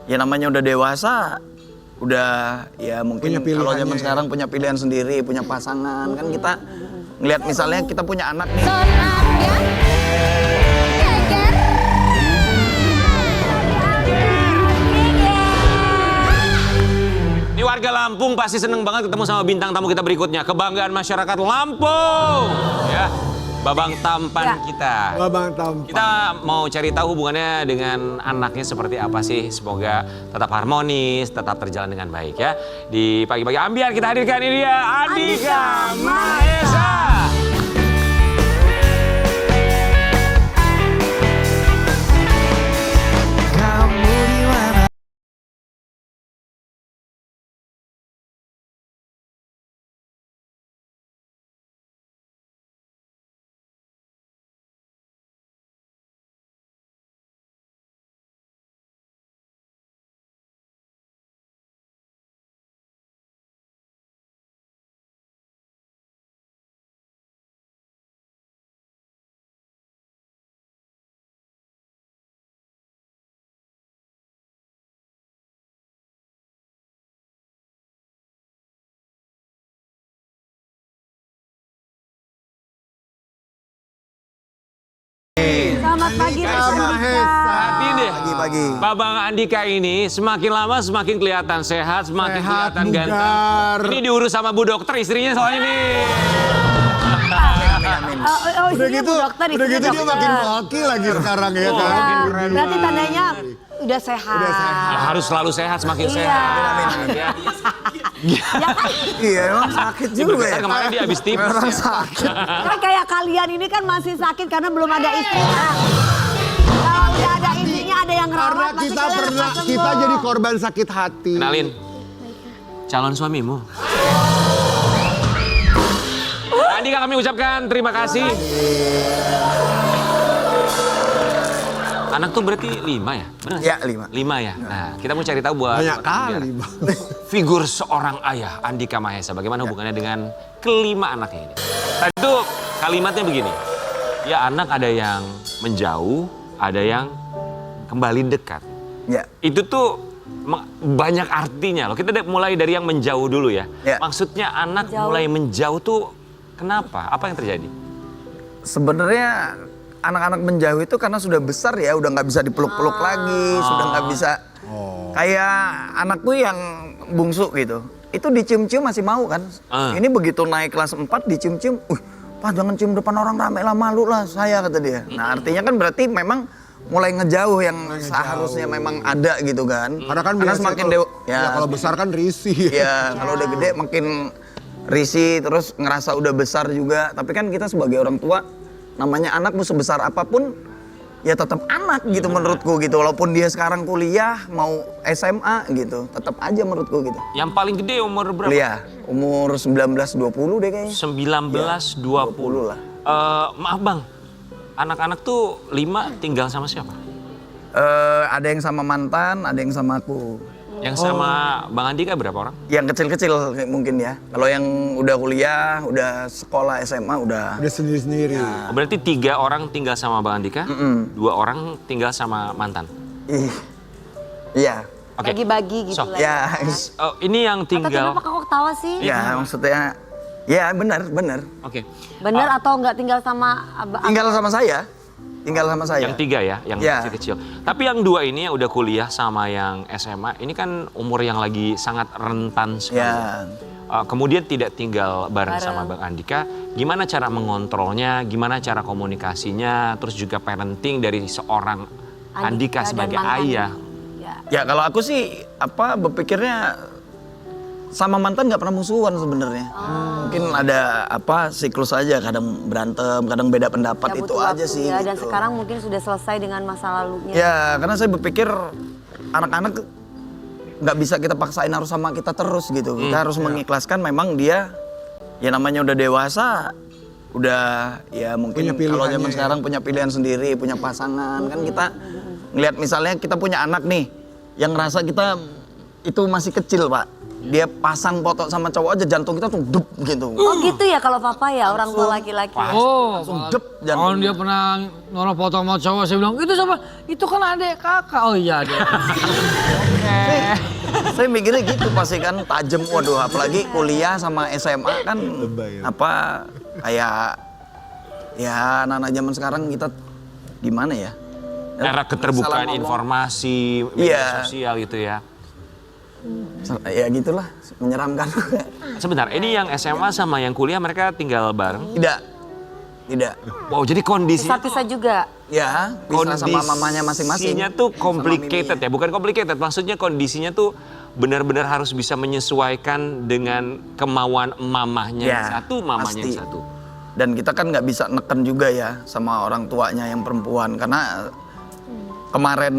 ya namanya udah dewasa, udah ya mungkin kalau zaman sekarang punya pilihan sendiri, punya pasangan. Kan kita ngelihat misalnya kita punya anak nih. Ini warga Lampung pasti seneng banget ketemu sama bintang tamu kita berikutnya. Kebanggaan masyarakat Lampung. Ya, Babang Tampan kita. Babang Tampan. Kita mau cari tahu hubungannya dengan anaknya seperti apa sih. Semoga tetap harmonis, tetap terjalan dengan baik ya. Di pagi-pagi ambiar kita hadirkan ini dia Andika Mahesa. Selamat pagi Pak Deh, Pagi-pagi. Babang Andika ini semakin lama semakin kelihatan sehat, semakin kelihatan bugar. ganteng. Ini diurus sama Bu Dokter istrinya soalnya nih. Udah gitu, dia makin hoki lagi sekarang ya kan. Berarti tandanya udah sehat. Ya, harus selalu sehat, semakin sehat. Ya. Iya emang sakit juga ya. Kemarin dia habis tipes. Orang Ya. sakit. Kan kayak kalian ini kan masih sakit karena belum ada istrinya. Kalau udah ada istrinya ada yang Karena ngerawat. pasti kita kalian pernah, akan kita sembuh. jadi korban sakit hati. Kenalin, calon suamimu. Andika kami ucapkan terima kasih. Anak tuh berarti 5 ya? Benar? Ya 5. 5 ya? Nah, kita mau cari tahu buat Banyak kali, Bang. figur seorang ayah, Andika Mahesa. Bagaimana hubungannya dengan kelima anaknya ini? Tadi itu kalimatnya begini. Ya anak ada yang menjauh, ada yang kembali dekat. Ya. Itu tuh banyak artinya loh. Kita mulai dari yang menjauh dulu ya. Ya. Maksudnya anak mulai menjauh tuh kenapa? Apa yang terjadi? Sebenarnya anak-anak menjauh itu karena sudah besar ya, udah nggak bisa dipeluk-peluk lagi, sudah nggak bisa. Kayak anakku yang bungsu gitu, itu dicium-cium masih mau kan. Ini begitu naik kelas 4 dicium-cium, Pak jangan cium depan orang rame lah, malu lah saya, kata dia. Nah artinya kan berarti memang mulai ngejauh yang seharusnya memang ada gitu kan. Karena semakin kalau besar kan risih. Ya kalau udah gede makin risih, terus ngerasa udah besar juga. Tapi kan kita sebagai orang tua, namanya anak mau sebesar apapun ya tetap anak gitu menurutku gitu. Walaupun dia sekarang kuliah mau SMA gitu, tetap aja menurutku gitu. Yang paling gede umur berapa? Kuliah umur 19-20 deh kayaknya. 19-20 lah. Maaf Bang, anak-anak tuh 5 tinggal sama siapa? Ada yang sama mantan, ada yang sama aku. Yang sama Bang Andika berapa orang? Yang kecil-kecil mungkin ya. Kalau yang udah kuliah, udah sekolah SMA udah. Udah sendiri-sendiri. Oh, berarti 3 orang tinggal sama Bang Andika, 2 orang tinggal sama mantan. Iya. Oke. Bagi-bagi gitu So, lah. Ya. Oh, ini yang Atau tinggal. kenapa kok ketawa sih? Ya maksudnya. Ya benar. Oke. Bener atau nggak tinggal sama Tinggal sama saya. Tinggal sama saya. Yang 3 ya, yang Ya. kecil-kecil. Tapi yang 2 ini yang udah kuliah sama yang SMA, ini kan umur yang lagi sangat rentan sekali. Ya. Kemudian tidak tinggal bareng sama Bang Andika. Gimana cara mengontrolnya, gimana cara komunikasinya, terus juga parenting dari seorang Andika sebagai ayah. Ya kalau aku sih berpikirnya sama mantan nggak pernah musuhan sebenarnya. Mungkin ada siklus aja, kadang berantem, kadang beda pendapat, Ya, itu butuh aja waktu sih. ya. Gitu. Dan sekarang mungkin sudah selesai dengan masa lalunya. Ya karena saya berpikir anak-anak nggak bisa kita paksain harus sama kita terus gitu. Kita harus mengikhlaskan memang dia ya namanya udah dewasa, udah ya mungkin kalau zaman sekarang punya pilihan sendiri, punya pasangan. Kan kita ngelihat misalnya kita punya anak nih yang ngerasa kita itu masih kecil Pak. Dia pasang foto sama cowok aja jantung kita tuh dup gitu. Oh gitu ya kalau papa ya orang tua laki-laki. Oh, Dep, kalau dia pernah nolak foto sama cowok, saya bilang, itu siapa? Itu kan adek kakak. Oh iya adek. Saya mikirnya gitu pasti kan tajem, waduh apalagi kuliah sama SMA kan Lebay ya. apa kayak ya anak-anak zaman sekarang kita gimana ya? Era Salah keterbukaan ngomong. informasi, media Iya. sosial gitu ya. Ya gitulah, menyeramkan. Sebentar, ini yang SMA sama yang kuliah mereka tinggal bareng? Tidak. Wow, jadi kondisinya Pisah-pisah juga. Ya, bisa sama mamanya masing-masing. Kondisinya tuh Sama complicated miminya. ya, bukan complicated. Maksudnya kondisinya tuh benar-benar harus bisa menyesuaikan dengan kemauan mamahnya Ya, yang satu, mamanya pasti. yang satu. Dan kita kan nggak bisa neken juga ya sama orang tuanya yang perempuan karena kemarin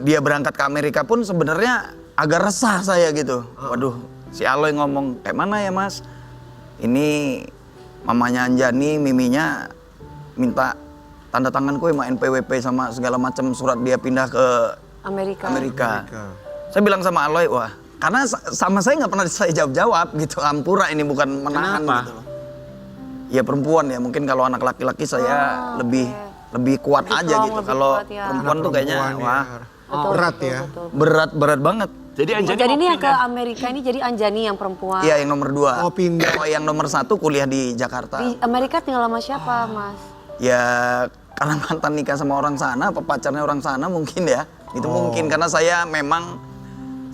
dia berangkat ke Amerika pun sebenarnya agak resah saya gitu. Waduh, si Aloy ngomong kayak mana ya Mas? Ini mamanya Anjani, miminya minta tanda tangan kue sama NPWP sama segala macam surat dia pindah ke Amerika. Saya bilang sama Aloy, wah karena sama saya nggak pernah saya jawab-jawab gitu. Ampura ini bukan menahan Kenapa? gitu loh. Ya perempuan ya, mungkin kalau anak laki-laki saya lebih kuat Lebih aja strong, gitu. lebih Kalau kuat ya. perempuan tuh kayaknya wah berat ya. berat banget. Jadi Anjani Jadi mau ini yang ke pindah. Amerika ini jadi Anjani yang perempuan. Iya yang nomor 2. Oh, pindah. Kalau yang nomor 1 kuliah di Jakarta. Di Amerika tinggal sama siapa, Mas? Ya karena mantan nikah sama orang sana, apa pacarnya orang sana mungkin ya. Itu mungkin karena saya memang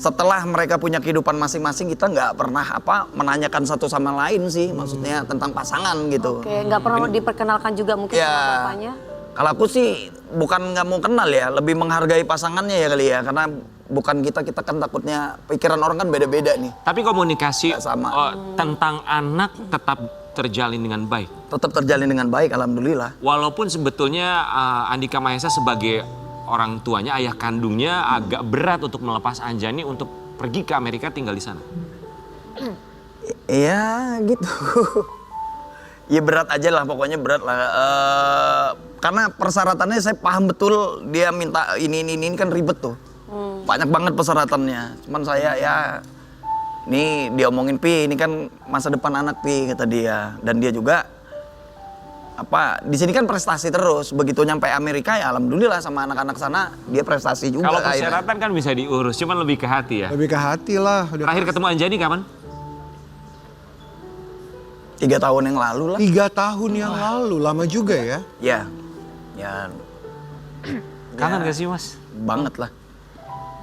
setelah mereka punya kehidupan masing-masing kita nggak pernah menanyakan satu sama lain sih, maksudnya tentang pasangan gitu. Oke, nggak pernah diperkenalkan juga mungkin Ya. sama bapaknya? Kalau aku sih bukan nggak mau kenal ya, lebih menghargai pasangannya ya kali ya, karena bukan kita kan takutnya pikiran orang kan beda-beda nih. Tapi komunikasi Nggak sama. tentang anak tetap terjalin dengan baik. Tetap terjalin dengan baik, alhamdulillah. Walaupun sebetulnya Andika Mahesa sebagai orang tuanya, ayah kandungnya agak berat untuk melepas Anjani untuk pergi ke Amerika tinggal di sana. Ya gitu. Ya berat aja lah, pokoknya berat lah. Karena persyaratannya saya paham betul dia minta ini kan ribet tuh. Banyak banget persyaratannya. Cuman saya ya ini dia omongin Pi, ini kan masa depan anak Pi kata dia. Dan dia juga di sini kan prestasi terus. Begitu nyampe Amerika ya alhamdulillah sama anak-anak sana dia prestasi juga. Kalau akhirnya. persyaratan kan bisa diurus, cuman lebih ke hati ya. Lebih ke hati lah. Udah Terakhir ketemu Anjani kapan? 3 tahun yang lalu lah. 3 tahun yang lalu, lama juga ya. Ya Kangen gak sih Mas? banget lah.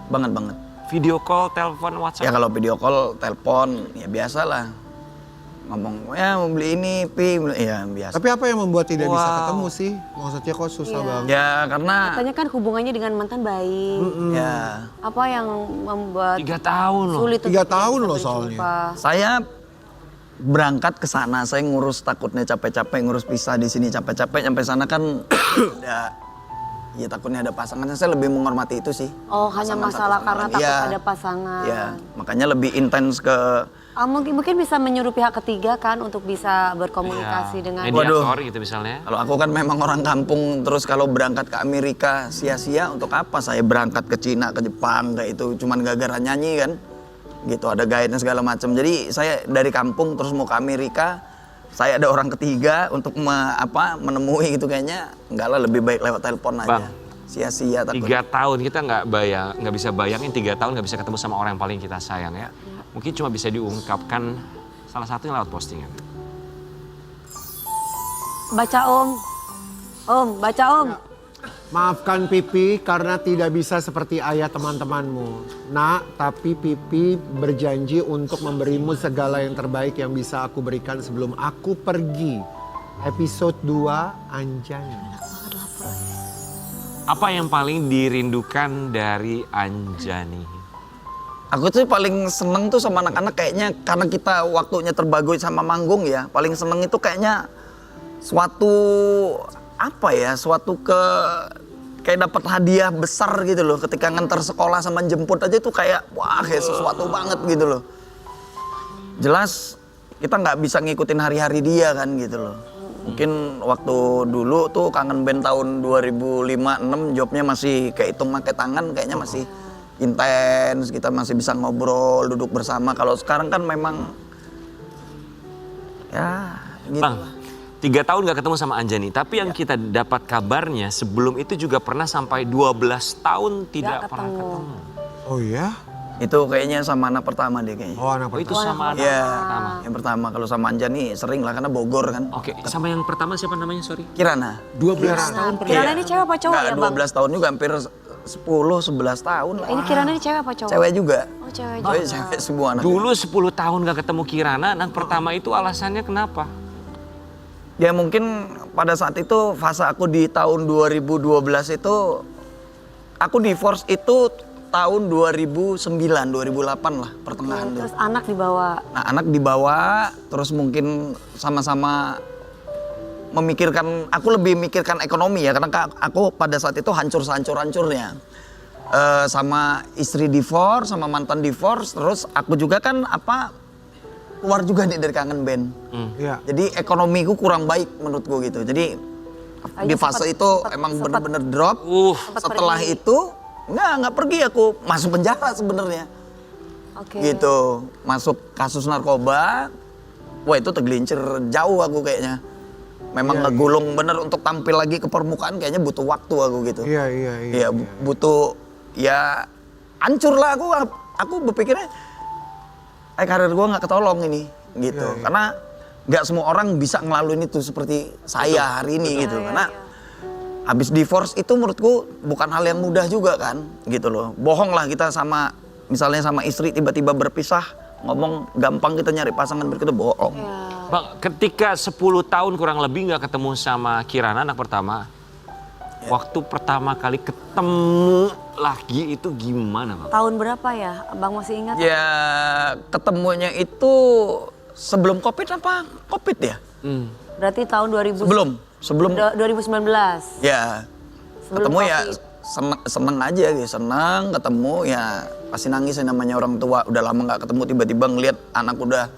Banget. Video call, telepon, Ya WhatsApp? kalau video call, telepon, ya biasa lah. Ngomong, ya mau beli ini, Pi, ya biasa. Tapi apa yang membuat tidak bisa Wow. ketemu sih? Maksudnya kok susah banget. Ya karena, Katanya kan hubungannya dengan mantan baik. ya Apa yang membuat 3 tahun loh. sulit 3 untuk tahun bisa loh berjumpa? soalnya. saya berangkat ke sana, saya ngurus takutnya capek-capek, ngurus pisah di sini capek-capek, sampai sana kan ya takutnya ada pasangannya, saya lebih menghormati itu sih. Oh, hanya Pasangan satu masalah sama karena lain. takut Iya. ada pasangan. Ya, makanya lebih intens ke, Mungkin bisa menyuruh pihak ketiga kan untuk bisa berkomunikasi Ya, dengan mediator gitu misalnya. kalau aku kan memang orang kampung, terus kalau berangkat ke Amerika sia-sia untuk apa? Saya berangkat ke Cina, ke Jepang, kayak itu cuman gara-gara nyanyi kan. Gitu, ada guide-nya segala macam. Jadi saya dari kampung terus mau ke Amerika, saya ada orang ketiga untuk menemui gitu kayaknya enggak lah, lebih baik lewat telepon aja. Bang, Sia-sia 3 takut. tahun kita nggak bisa bayangin 3 tahun nggak bisa ketemu sama orang yang paling kita sayang ya. Mungkin cuma bisa diungkapkan salah satunya lewat postingan. baca Om. Om, baca Om. Maafkan Pipi karena tidak bisa seperti ayah teman-temanmu. Nak, tapi Pipi berjanji untuk memberimu segala yang terbaik yang bisa aku berikan sebelum aku pergi. Episode 2, Anjani. Apa yang paling dirindukan dari Anjani? Aku tuh paling seneng tuh sama anak-anak kayaknya karena kita waktunya terbagui sama manggung ya. Paling seneng itu kayaknya suatu kayak dapat hadiah besar gitu loh ketika nganter sekolah sama jemput aja tuh kayak wah kayak sesuatu banget gitu loh. Jelas kita nggak bisa ngikutin hari-hari dia kan gitu loh. Mungkin waktu dulu tuh Kangen Band tahun 2005-6 jobnya masih kehitung pakai tangan, kayaknya masih intens, kita masih bisa ngobrol, duduk bersama. Kalau sekarang kan memang ya gitu. Bang, 3 tahun gak ketemu sama Anjani, tapi yang kita dapat kabarnya sebelum itu juga pernah sampai 12 tahun tidak pernah ketemu. Oh ya? Itu kayaknya sama anak pertama deh kayaknya. Oh, anak Oh itu pertama. sama anak Iya, pertama. yang pertama. Kalau sama Anja nih sering lah karena Bogor kan. Oke, sama yang pertama siapa namanya, sorry? Kirana. 12 tahun Kirana ini cewek apa cowok Nggak, ya bang? 12 tahun juga, hampir 10-11 tahun lah. Ini Kirana ini cewek apa cowok? Cewek juga. Oh cewek Oh, juga. iya, cewek semua anak. Dulu 10 tahun gak ketemu Kirana, anak pertama itu alasannya kenapa? Ya mungkin pada saat itu fase aku di tahun 2012 itu aku divorce itu tahun 2009, 2008 lah pertengahan tuh. Terus anak dibawa. Nah anak dibawa terus mungkin sama-sama memikirkan, aku lebih mikirkan ekonomi ya karena aku pada saat itu hancur-hancur-hancurnya. Sama istri divorce, sama mantan divorce, terus aku juga kan keluar juga nih dari Kangen Band. Iya. Jadi ekonomiku kurang baik menurutku gitu. Jadi di fase itu emang bener-bener drop. Setelah pergi. itu nggak pergi aku, masuk penjara sebenarnya. Oke. Gitu, masuk kasus narkoba. Wah itu tergelincir jauh aku kayaknya. Memang ngegulung bener untuk tampil lagi ke permukaan kayaknya butuh waktu aku gitu. Iya. Butuh ya hancur lah aku berpikirnya karir gue nggak ketolong ini gitu. Karena nggak semua orang bisa ngelaluin itu seperti saya hari ini gitu. Karena habis divorce itu menurutku bukan hal yang mudah juga kan gitu loh. Bohong lah kita misalnya sama istri tiba-tiba berpisah, ngomong gampang kita nyari pasangan berikutnya, bohong. Bang, ketika 10 tahun kurang lebih nggak ketemu sama Kirana anak pertama, waktu pertama kali ketemu lagi itu gimana Bang? Tahun berapa ya? Abang masih ingat? Ya ketemunya itu sebelum COVID apa COVID ya? Berarti tahun 2000. Sebelum 2019. ya Sebelum ketemu ya COVID. seneng aja gitu, seneng ketemu ya pasti nangis ya namanya orang tua, udah lama nggak ketemu tiba-tiba ngelihat anak udah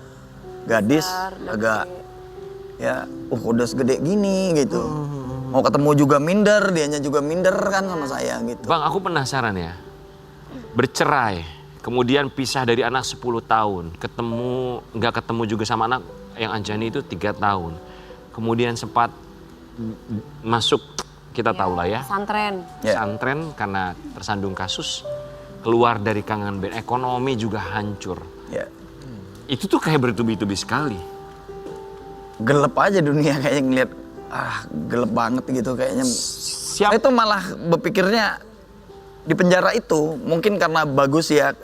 gadis Besar, udah agak gede. ya udah segede gini gitu. Mau ketemu juga minder, dianya juga minder kan sama saya gitu. Bang, aku penasaran ya. Bercerai, kemudian pisah dari anak 10 tahun, nggak ketemu juga sama anak yang Anjani itu 3 tahun. Kemudian sempat masuk, kita tahu lah ya, Santren. Ya. pesantren karena tersandung kasus, keluar dari Kangen Band, ekonomi juga hancur. Ya. Itu tuh kayak bertubi-tubi sekali. Gelap aja dunia kayak ngeliat gelap banget gitu kayaknya. Saya itu malah berpikirnya di penjara itu mungkin karena bagus ya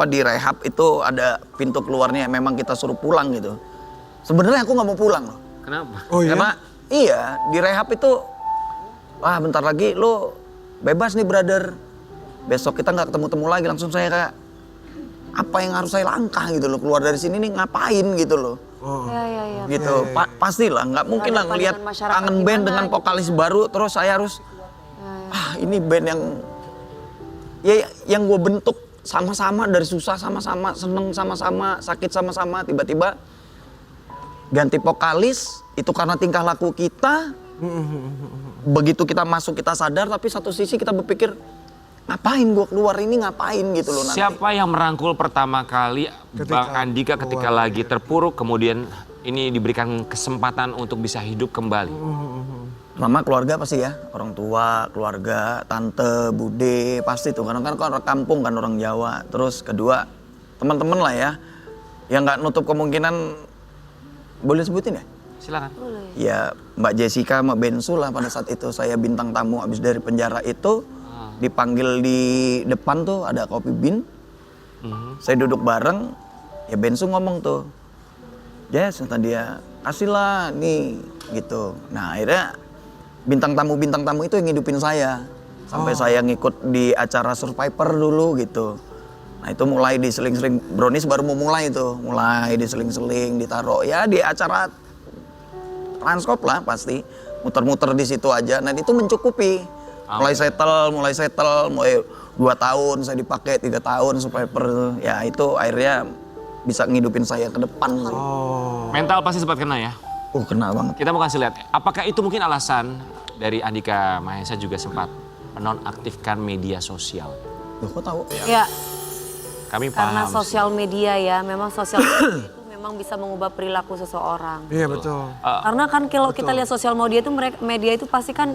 di rehab itu ada pintu keluarnya, memang kita suruh pulang gitu. Sebenarnya aku nggak mau pulang loh. Kenapa? Oh iya? Karena iya di rehab itu bentar lagi lo bebas nih brother. Besok kita nggak ketemu-temu lagi, langsung saya kayak apa yang harus saya langkah gitu loh, keluar dari sini nih ngapain gitu loh. Iya. Gitu. Pastilah nggak mungkin lah Berhadapan ngelihat dengan masyarakat Kangen Band gimana dengan gitu. vokalis baru terus saya harus ini band yang gue bentuk sama-sama dari susah sama-sama, seneng sama-sama, sakit sama-sama, tiba-tiba ganti vokalis itu karena tingkah laku kita. Begitu kita masuk kita sadar, tapi satu sisi kita berpikir ngapain gue keluar ini, ngapain gitu loh nanti. Siapa yang merangkul pertama kali Bang Andika ketika lagi terpuruk, kemudian ini diberikan kesempatan untuk bisa hidup kembali? Pertama keluarga pasti ya, orang tua, keluarga, tante, bude, pasti tuh. Karena kan orang kampung kan, orang Jawa. Terus kedua, teman-teman lah ya, yang nggak nutup kemungkinan, boleh sebutin ya? Silakan. Ya Mbak Jessica sama Bensu lah pada saat itu saya bintang tamu habis dari penjara itu. Dipanggil di depan tuh ada kopi bin. Saya duduk bareng, ya Bensu ngomong tuh, Jess, kata dia, kasihlah nih gitu. Nah akhirnya bintang tamu itu yang ngidupin saya. Sampai saya ngikut di acara Survivor dulu gitu. Nah itu mulai diseling-seling, Brownies baru mau mulai tuh. Mulai diseling-seling, ditaruh ya di acara Transkop lah pasti. Muter-muter di situ aja, nah itu mencukupi. Mulai settle, mulai 2 tahun saya dipakai, 3 tahun Survivor. Ya itu akhirnya bisa ngidupin saya ke depan. Mental pasti sempat kena ya? Kena banget. Kita mau kasih lihat, apakah itu mungkin alasan dari Andika Mahesa juga sempat menonaktifkan media sosial? Loh, kok tahu? Ya, Kami karena paham. sosial media ya, memang sosial media itu memang bisa mengubah perilaku seseorang. Iya betul. Karena kan kalau kita lihat sosial media itu pasti kan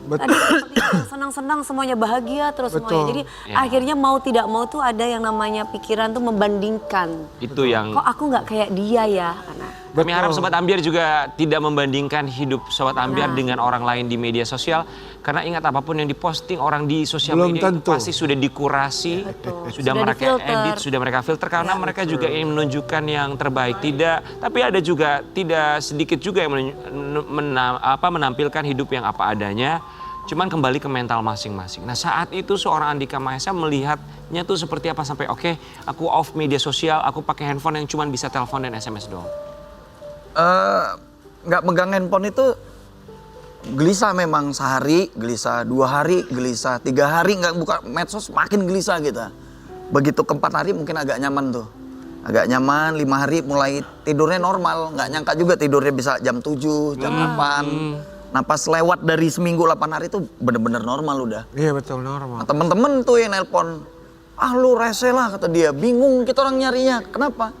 Betul. Tadi seperti yang senang-senang semuanya bahagia terus Betul. semuanya. Jadi akhirnya mau tidak mau tuh ada yang namanya pikiran tuh membandingkan. Itu yang Kok aku nggak kayak dia ya? Nah, kami harap Sobat Ambiar juga tidak membandingkan hidup Sobat Ambiar dengan orang lain di media sosial. Karena ingat apapun yang diposting orang di sosial Belum media itu tentu. pasti sudah dikurasi, sudah Sudah mereka difilter. edit, sudah mereka filter. Karena mereka juga ingin menunjukkan yang terbaik. Tidak, tapi ada juga tidak sedikit juga yang menampilkan hidup yang apa adanya. Cuman kembali ke mental masing-masing. Nah saat itu seorang Andika Mahesa melihatnya tuh seperti apa sampai oke, aku off media sosial, aku pakai handphone yang cuman bisa telepon dan SMS doang. Nggak megang handphone itu gelisah memang, sehari gelisah, 2 hari gelisah, 3 hari nggak buka medsos makin gelisah kita. Begitu ke-4 hari mungkin agak nyaman tuh. Agak nyaman, 5 hari mulai tidurnya normal. Nggak nyangka juga tidurnya bisa jam 7, jam 8. Nah pas lewat dari seminggu 8 hari itu bener-bener normal udah. Iya betul, normal. Nah, temen-temen tuh yang nelpon, ah lu rese lah kata dia, bingung kita orang nyarinya, kenapa?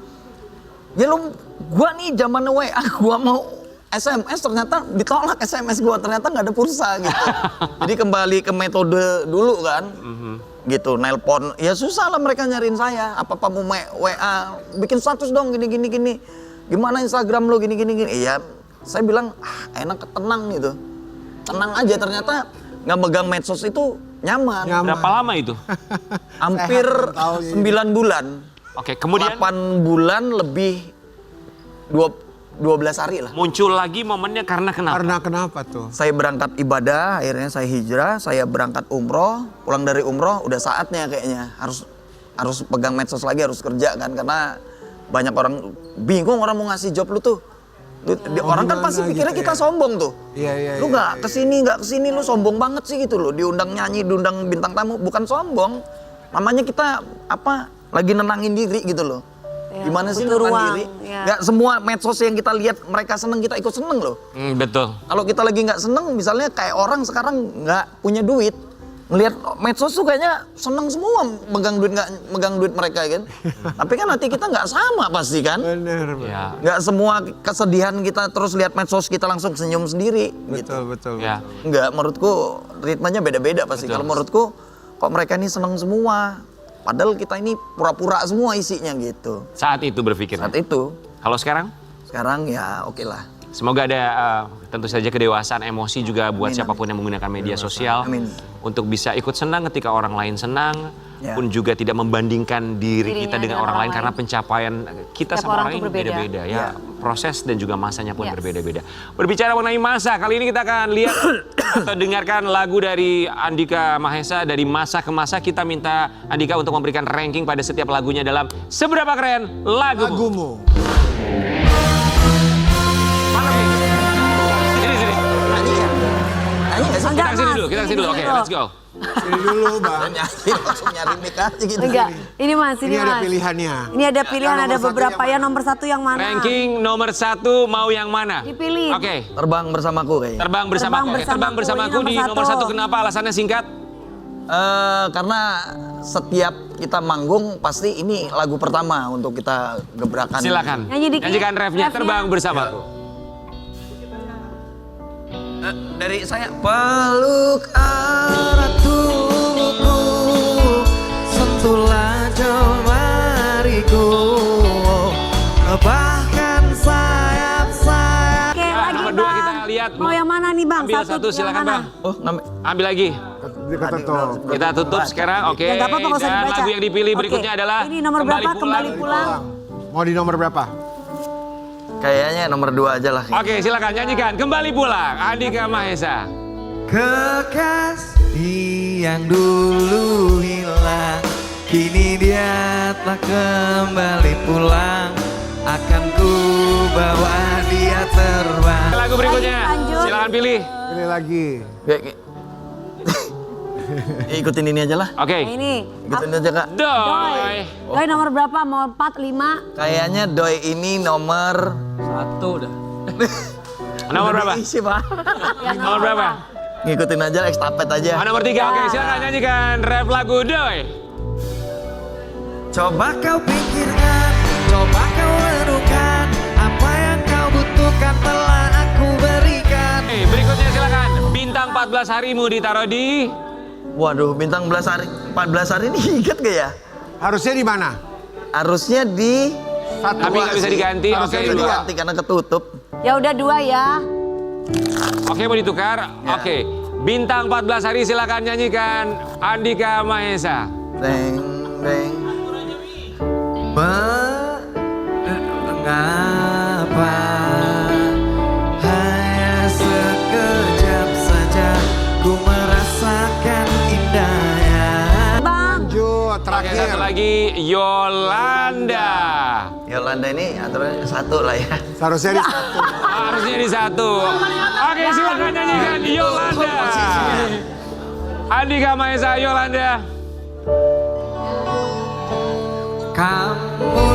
Ya lu, gua nih zaman WA, gua mau SMS ternyata ditolak SMS gua, ternyata nggak ada pulsa gitu. Jadi kembali ke metode dulu kan, gitu, nelpon, ya susah lah mereka nyariin saya, apa-apa mau WA, bikin status dong gini, gimana Instagram lo gini. Iya, saya bilang, enak tenang gitu, tenang aja, ternyata nggak megang medsos itu nyaman. Berapa lama itu? Hampir 9 bulan. Oke, kemudian 8 bulan lebih 12 hari lah. muncul lagi momennya karena kenapa? Karena kenapa tuh? Saya berangkat ibadah, akhirnya saya hijrah, saya berangkat umroh, pulang dari umroh udah saatnya kayaknya harus pegang medsos lagi, harus kerja kan, karena banyak orang bingung, orang mau ngasih job lu tuh. Orang kan pasti gimana pikirnya gitu kita ya? sombong tuh. Iya. Lu nggak kesini, lu sombong banget sih gitu loh. Diundang nyanyi, diundang bintang tamu, bukan sombong. Namanya kita lagi nenangin diri gitu loh. Ya, Gimana sih butuh nenangin ruang, diri? ya. Nggak semua medsos yang kita lihat mereka seneng, kita ikut seneng loh. Betul. Kalau kita lagi nggak seneng, misalnya kayak orang sekarang nggak punya duit, ngelihat medsos tuh kayaknya seneng semua megang duit mereka kan. Tapi kan hati kita nggak sama pasti kan. Bener. Ya. Nggak semua kesedihan kita terus lihat medsos kita langsung senyum sendiri. Gitu. Betul. Ya. Nggak, menurutku ritmenya beda-beda pasti. Betul. Kalau menurutku kok mereka ini seneng semua. Padahal kita ini pura-pura semua isinya gitu. Saat itu berpikir. Saat itu, Kalau sekarang? sekarang ya oke lah. Semoga ada tentu saja kedewasaan emosi juga buat Amin, siapapun yang menggunakan media sosial. Amin. Untuk bisa ikut senang ketika orang lain senang. Ya. Pun juga tidak membandingkan diri Dirinya kita dengan dengan orang orang lain. Karena pencapaian kita Setiap sama orang orang tuh lain berbeda. beda-beda. Ya. Ya. Proses dan juga masanya pun Yes. berbeda-beda. Berbicara mengenai masa, kali ini kita akan lihat atau dengarkan lagu dari Andika Mahesa. Dari masa ke masa kita minta Andika untuk memberikan ranking pada setiap lagunya dalam Seberapa Keren Lagumu. Lagumu. Mana nih? Sini. Nyanyi ya? Nyanyi nggak sih? Kita Enggak, kesini Mas. dulu, kita kesini dulu. Oke, Ini let's go. Sini dulu bang. Nyanyi langsung nyari mic aja gitu. Enggak, ini Mas, Ini ada Mas. pilihannya. Ini ada pilihan, Yang ada nomor satu beberapa yang ya. Nomor 1 yang mana? Ranking nomor 1 mau yang mana? Dipilih. Oke. Terbang bersamaku kayaknya. Terbang bersamaku. Terbang Oke, terbang bersamaku. bersamaku Ini di nomor nomor 1 satu. kenapa? Alasannya singkat. Karena setiap kita manggung pasti ini lagu pertama untuk kita gebrakan. Silakan. Nyanyi dikit. Nyanyikan refnya Refnya. Terbang bersamaku. Dari saya peluk erat tubuhku, sentuhlah jemariku, bahkan sayap-sayap. Oke, Ya, lagi nomor Bang. 2 kita lihat. Mau yang mana nih Bang? Ambil satu, yang silakan mana? Bang. Oh, Ambil lagi. Kita tutup. Kita tutup sekarang. Oke. Ya, nggak apa-apa, nggak usah Dan dibaca. lagu yang dipilih Oke. berikutnya adalah Ini nomor berapa? Kembali pulang. Mau di nomor berapa? Kayaknya nomor 2 aja lah. Oke, silakan nyanyikan Kembali Pulang Andika Mahesa. Kekasih yang dulu hilang, kini dia tak kembali pulang. Akan ku bawa dia terbang. Lagu berikutnya. Lanjut. Silakan pilih. Ini lagi. Ikutin ini aja lah. Oke. Nah, ini. Ikutin aja Kak. Doi. Doi nomor berapa? Mau 4, 5? Kayaknya Doi ini nomor Nomor berapa? Isi Pak. Nomor berapa? Ngikutin aja lah, estafet aja. Nomor 3. Oke, silakan nyanyikan rap lagu Doi. Coba Kau pikirkan, coba kau renungkan, apa yang kau butuhkan telah aku berikan. Berikutnya silakan. Bintang 14 harimu ditaruh di... Waduh, bintang 14 hari ini ingat gak ya? Harusnya di mana? Harusnya di Satu. Tapi nggak bisa diganti. Harusnya Oke, di dua. dua. ganti karena ketutup. Ya udah 2 ya. Oke, mau ditukar? Oke. Bintang 14 hari silakan nyanyikan Andika Mahesa. Deng, deng. Mengapa hanya sekejap saja ku merasakan indahnya. Bang. Lanjut, Oke, terakhir. satu lagi Yolanda. Yolanda ini aturannya satu lah ya. Seharusnya di satu. Harusnya di satu. Oke, silakan nyanyikan Yolanda. Andika Mahesa, Yolanda. Kamu